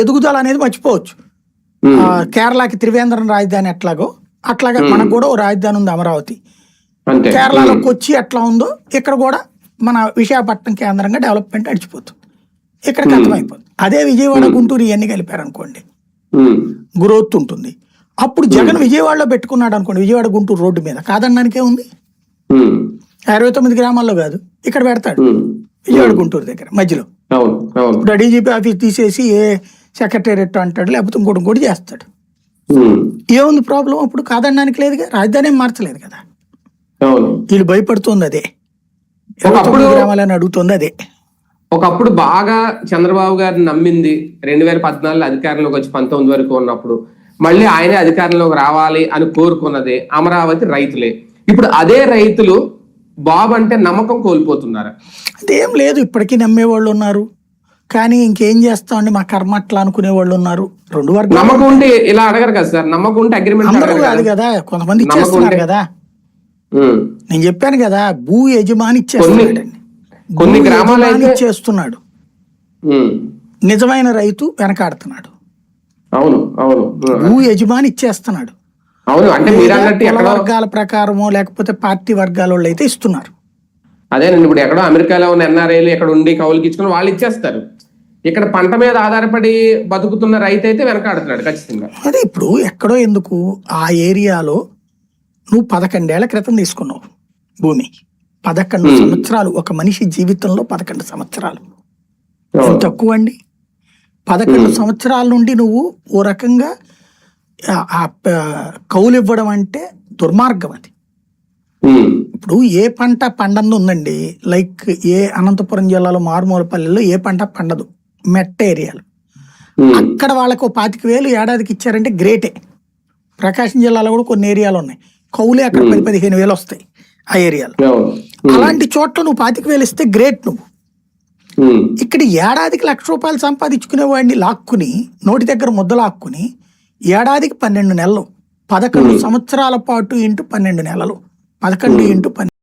ఎదుగుదల అనేది మర్చిపోవచ్చు. కేరళకి త్రివేంద్రం రాజధాని ఎట్లాగో అట్లాగా మనకు కూడా ఓ రాజధాని ఉంది అమరావతి. కేరళలో కొచ్చి ఎట్లా ఉందో ఇక్కడ కూడా మన విశాఖపట్నం కేంద్రంగా డెవలప్మెంట్ అడిచిపోతుంది, ఇక్కడికి అర్థమైపోతుంది. అదే విజయవాడ గుంటూరు ఇవన్నీ కలిపారనుకోండి గ్రోత్ ఉంటుంది. అప్పుడు జగన్ విజయవాడలో పెట్టుకున్నాడు అనుకోండి, విజయవాడ గుంటూరు రోడ్డు మీద, కాదనడానికే ఉంది. 69 గ్రామాల్లో కాదు, ఇక్కడ పెడతాడు విజయవాడ గుంటూరు దగ్గర మధ్యలో. ఇప్పుడు డీజీపీ ఆఫీస్ తీసేసి ఏ సెక్రటేరియట్ అంటాడు, లేకపోతే ఇంకోటి చేస్తాడు. ఏముంది ప్రాబ్లం? అప్పుడు కాదనడానికి లేదుగా, రాజధాని మార్చలేదు కదా. వీళ్ళు భయపడుతుంది అదే, 29 గ్రామాలని అడుగుతుంది అదే. ఒకప్పుడు బాగా చంద్రబాబు గారిని నమ్మింది 2014 అధికారంలోకి వచ్చి 19 వరకు ఉన్నప్పుడు, మళ్ళీ ఆయనే అధికారంలోకి రావాలి అని కోరుకున్నది అమరావతి రైతులే. ఇప్పుడు అదే రైతులు బాబు అంటే నమ్మకం కోల్పోతున్నారు. అదేం లేదు, ఇప్పటికీ నమ్మేవాళ్ళు ఉన్నారు, కానీ ఇంకేం చేస్తామండి మా కర్మ అట్లా అనుకునే వాళ్ళు ఉన్నారు. రెండు వర్గాలు నమ్మకం ఉంటే ఇలా అడగరు కదా సార్, నమ్మకం ఉంటే అగ్రిమెంట్ కాదు కదా, కొంతమంది ఇచ్చేస్తున్నారు కదా. నేను చెప్పాను కదా, భూ యజమాని ఇచ్చేస్తున్నాడు, కొన్ని గ్రామాలు ఇచ్చేస్తున్నాడు, నిజమైన రైతు వెనకాడుతున్నాడు. అవును అవును, భూ యజమాని ఇచ్చేస్తున్నాడు. అవును, అంటే వర్గాల ప్రకారమో లేకపోతే పార్టీ వర్గాల వాళ్ళు అయితే ఇస్తున్నారు. అదేనండి, ఇప్పుడు ఎక్కడో అమెరికాలో ఉన్న ఎన్ఆర్ఐలు ఎక్కడ ఉండి కౌలుకి ఇచ్చుకుని వాళ్ళు ఇచ్చేస్తారు. ఇక్కడ పంట మీద ఆధారపడి బతుకుతున్న రైతు అయితే వెనకాడుతున్నాడు ఖచ్చితంగా. అదే ఇప్పుడు ఎక్కడో ఎందుకు, ఆ ఏరియాలో నువ్వు 11 ఏళ్ల క్రితం తీసుకున్నావు భూమి, 11 సంవత్సరాలు, ఒక మనిషి జీవితంలో 11 సంవత్సరాలు తక్కువ అండి. 11 సంవత్సరాల నుండి నువ్వు ఓ రకంగా కౌలు ఇవ్వడం అంటే దుర్మార్గం అది. ఇప్పుడు ఏ పంట పండంది ఉందండి, లైక్ ఏ అనంతపురం జిల్లాలో మారుమూల పల్లెల్లో ఏ పంట పండదు, మెట్ట ఏరియాలు, అక్కడ వాళ్ళకు 25,000 ఏడాదికి ఇచ్చారంటే గ్రేటే. ప్రకాశం జిల్లాలో కూడా కొన్ని ఏరియాలు ఉన్నాయి, కౌలే అక్కడ 10-15,000 వస్తాయి ఆ ఏరియాలో. అలాంటి చోట్ల నువ్వు 25,000 ఇస్తే గ్రేట్. నువ్వు ఇక్కడ ఏడాదికి ₹1,00,000 సంపాదించుకునే వాడిని లాక్కుని, నోటి దగ్గర ముద్ద లాక్కుని, ఏడాదికి 12 నెలలు, 11 సంవత్సరాల పాటు ఇంటూ 12 నెలలు, 11 ఇంటూ 12.